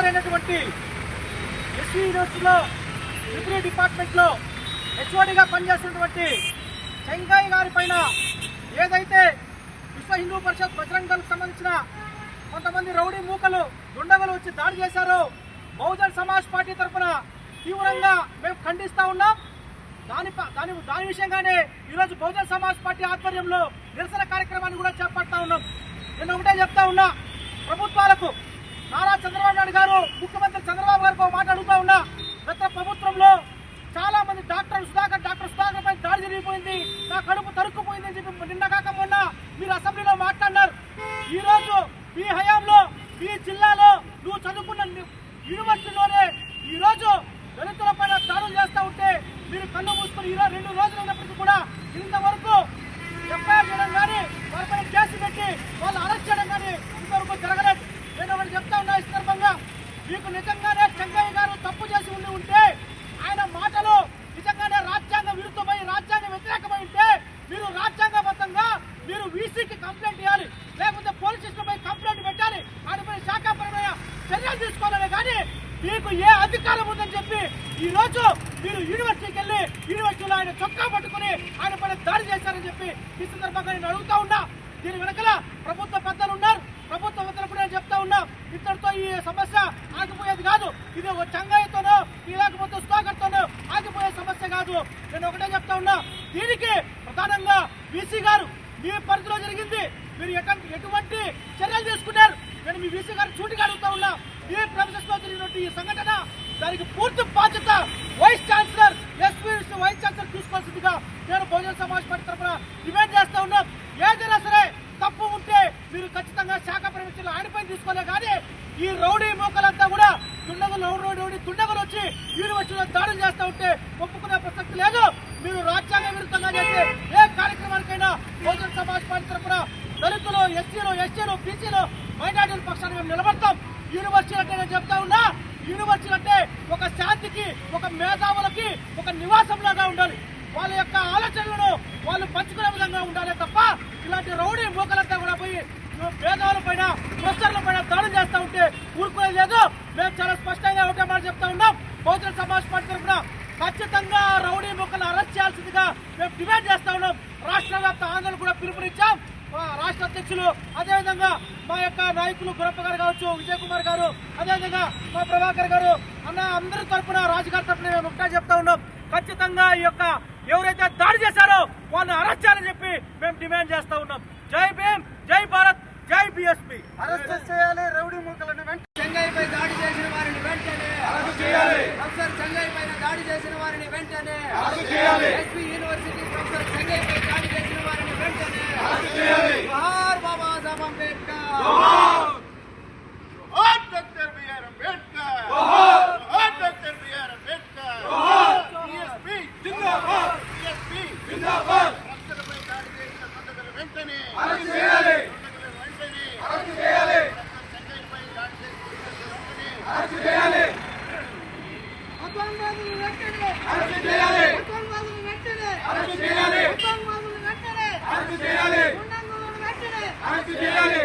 అయినటువంటి ఎస్వి యూనివర్సిటీలో డిగ్రీ డిపార్ట్మెంట్లో హెచ్ఓడిగా పనిచేస్తున్నటువంటి చెంగయ్య గారి పైన ఏదైతే విశ్వ హిందూ పరిషత్ బజరంగ్ దళకు సంబంధించిన కొంతమంది రౌడీ మూకలు దుండగులు వచ్చి దాడి చేశారో బహుజన్ సమాజ్ పార్టీ తరఫున తీవ్రంగా మేము ఖండిస్తా ఉన్నాం. దాని విషయంగానే ఈరోజు బహుజన్ సమాజ్ పార్టీ ఆధ్వర్యంలో నిరసన కార్యక్రమాన్ని కూడా చేపడతా ఉన్నాం. నేను ఒకటే చెప్తా ఉన్నా, ప్రభుత్వాలకు నారా చంద్రబాబు నాయుడు గారు, ముఖ్యమంత్రి చంద్రబాబు గారికి మాట అడుగుతా ఉన్నా. గత ప్రభుత్వంలో చాలా మంది డాక్టర్ సుధాకర్ పై దాడి జరిగిపోయింది, నా కడుపు తరుక్కుపోయిందని చెప్పి నిన్న కాక మొన్న మీరు అసెంబ్లీలో మాట్లాడినారు. ఈ రోజు మీ హయాంలో మీ జిల్లాలో నువ్వు చదువుకున్న యూనివర్సిటీలోనే ఈ రోజు దళితుల పైన దాడులు చేస్తూ ఉంటే మీరు కళ్ళు మూసుకుని 2 రోజులు ఉన్నప్పటికీ కూడా ఇంతవరకు ఎఫ్ఐఆర్ చేయడం కానీ వారిపైన కేసు పెట్టి వాళ్ళు అరెస్ట్ చేయడం కానీ ఇంతవరకు జరగలేదు. నేను ఒకటి చెప్తా ఉన్నా, ఈ సందర్భంగా మీకు నిజంగానే చెంగయ్య గారు తప్పు చేసి ఉంటే ఆయన మాటలు నిజంగానే రాజ్యాంగ విరుద్ధమై రాజ్యాంగ వ్యతిరేకమై ఉంటే మీరు రాజ్యాంగబద్ధంగా మీరు వీసీకి కంప్లైంట్ ఇవ్వాలి, లేకపోతే పోలీస్ స్టేషన్పై కంప్లైంట్ పెట్టాలి, ఆయనపై శాఖాపరమైన చర్యలు తీసుకోవాలని. కానీ మీకు ఏ అధికారం ఉందని చెప్పి ఈ రోజు మీరు యూనివర్సిటీకి వెళ్ళి యూనివర్సిటీలో ఆయన చొక్కా పట్టుకుని ఆయన పైన దాడి చేశారని చెప్పి ఈ సందర్భంగా నేను అడుగుతా ఉన్నా. దీని వెనకాల ప్రభుత్వ పెద్దలు ఉన్నారు. ప్రభుత్వ పెద్దలు కూడా చెప్తా ఉన్నా, ఇద్దరితో ఈ సమస్య ఆగిపోయేది కాదు. ఇది చెంగయ్యతోనో లేకపోతే సుధాకర్తోనో ఆగిపోయే సమస్య కాదు. నేను ఒకటే చెప్తా ఉన్నా, దీనికి ప్రధానంగా వీసీ గారు మీ పరిధిలో జరిగింది, మీరు ఎటువంటి చర్యలు తీసుకున్నారు? నేను మీ వీసీ గారు సూటిగా అడుగుతా ఉన్నా. ఈ ప్రొఫెసర్స్ లో జరిగినట్టు ఈ సంఘటన దానికి పూర్తి బాధ్యత vice chancellor SV vice chancellor తీసుకోవాల్సిందిగా నేను బహుజన్ సమాజ్ పార్టీ తరఫున డిమాండ్ చేస్తా ఉన్నాం. ఏదైనా సరే తప్పు ఉంటే మీరు ఖచ్చితంగా శాఖ ప్రవేశంలో ఆయనపై తీసుకోలే. కానీ ఈ రౌడీ మోకలంతా కూడా దుండగులు వచ్చి యూనివర్సిటీలో దాడులు చేస్తూ ఉంటే ఒప్పుకునే ప్రసక్తి లేదు. మీరు రాజ్యాంగ విరుద్ధంగా చేసే ఏ కార్యక్రమానికైనా బహుజన్ సమాజ్ పార్టీ తరఫున దళితులు, ఎస్సీలు, బీసీలు, మైనార్టీల పక్షాన్ని మేము నిలబడతాం. యూనివర్సిటీ అంటే నేను చెప్తా ఉన్నా, యూనివర్సిటీ అంటే ఒక శాంతికి, ఒక మేధావులకి ఒక నివాసంలాగా ఉండాలి. వాళ్ళ యొక్క ఆలోచనలను వాళ్ళు పంచుకునే విధంగా ఉండాలి తప్ప ఇలాంటి రౌడీ మూకలంతా కూడా పోయి మేధావుల పైన, ప్రొఫెసర్ల పైన దాడులు చేస్తూ ఉంటే ఊరుకునే లేదు. మేము చాలా స్పష్టంగా ఒకటే మాట చెప్తా ఉన్నాం. బహుజన్ సమాజ్ పార్టీ తరఫున ఖచ్చితంగా రౌడీ మూకలను అరెస్ట్ చేయాల్సిందిగా మేము డిమాండ్ చేస్తా ఉన్నాం. రాష్ట్ర వ్యాప్త ఆందోళన కూడా పిలుపునిచ్చాం. రాష్ట్ర అధ్యక్షులు, అదేవిధంగా మా యొక్క నాయకులు గురప్ప గారు కావచ్చు, విజయ్ కుమార్ గారు, అదేవిధంగా మా ప్రభాకర్ గారు అన్న అందరి తరఫున రాజుగారి తరఫున మేము ఒకటే చెప్తా ఉన్నాం. ఖచ్చితంగా ఈ యొక్క ఎవరైతే దాడి చేశారో వాళ్ళని అరెస్ట్ చేయాలని చెప్పి మేము డిమాండ్ చేస్తా ఉన్నాం. జై భీమ్, జై భారత్, జై బీఎస్పీ. అరెస్ట్ చేయాలి రౌడీ మూకలను. చెంగయ్యపై దాడి చేసిన వారిని వెంటనే అరెస్ట్ చేయాలి. ప్రొఫెసర్ చెంగయ్య పైన దాడి చేసిన వారిని వెంటనే అరెస్ట్ చేయాలి. ఎస్వి యూనివర్సిటీ ప్రొఫెసర్ చెంగయ్యపై దాడి చేసిన వారిని వెంటనే అరెస్ట్ చేయాలి. జోహార్ బాబా సాహెబ్ అంబేద్కర్. జోహార్ డాక్టర్ బిఆర్ అంబేద్కర్. జోహార్ డాక్టర్ బిఆర్ అంబేద్కర్. జోహార్ బీఎస్పీ జిందాబాద్. బీఎస్పీ జిందాబాద్. ప్రొఫెసర్పై దాడి చేసిన దుండగులను వెంటనే అరెస్ట్ చేయాలి. అరెస్ట్ చేయాలి. చెంగయ్యపై దాడి చేసిన దుండగులను వెంటనే అరెస్ట్ చేయాలి. అత్వాన్వాదులను వెంటనే అరెస్ట్ చేయాలి. అత్వాన్వాదులను వెంటనే అరెస్ట్ చేయాలి. అత్వాన్వాదులను వెంటనే అరెస్ట్ చేయాలి. గుండాలను వెంటనే అరెస్ట్ చేయాలి.